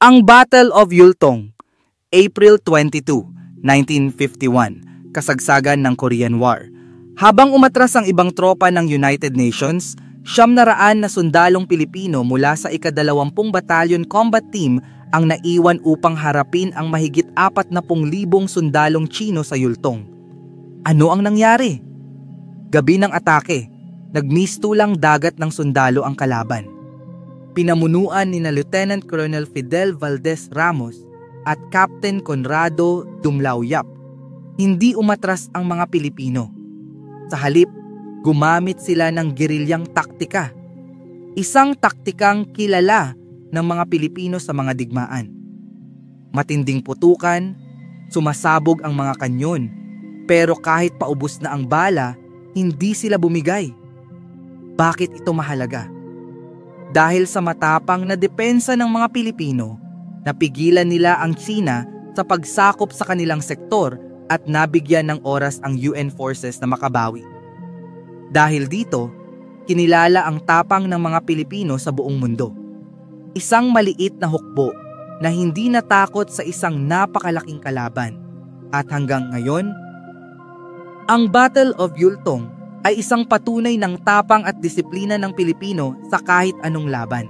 Ang Battle of Yultong, April 22, 1951, kasagsagan ng Korean War. Habang umatras ang ibang tropa ng United Nations, 700 na sundalong Pilipino mula sa ika-20 Battalion Combat Team ang naiwan upang harapin ang mahigit 40,000 sundalong Tsino sa Yultong. Ano ang nangyari? Gabi ng atake, nagmistulang dagat ng sundalo ang kalaban. Pinamunuan ni Lieutenant Colonel Fidel Valdez Ramos at Captain Conrado Dumlauyap. Hindi umatras ang mga Pilipino. Sa halip, gumamit sila ng gerilyang taktika. Isang taktikang kilala ng mga Pilipino sa mga digmaan. Matinding putukan, sumasabog ang mga kanyon, pero kahit paubos na ang bala, hindi sila bumigay. Bakit ito mahalaga? Dahil sa matapang na depensa ng mga Pilipino, napigilan nila ang Tsina sa pagsakop sa kanilang sektor at nabigyan ng oras ang UN forces na makabawi. Dahil dito, kinilala ang tapang ng mga Pilipino sa buong mundo. Isang maliit na hukbo na hindi natakot sa isang napakalaking kalaban. At hanggang ngayon, ang Battle of Yultong ay isang patunay ng tapang at disiplina ng Pilipino sa kahit anong laban.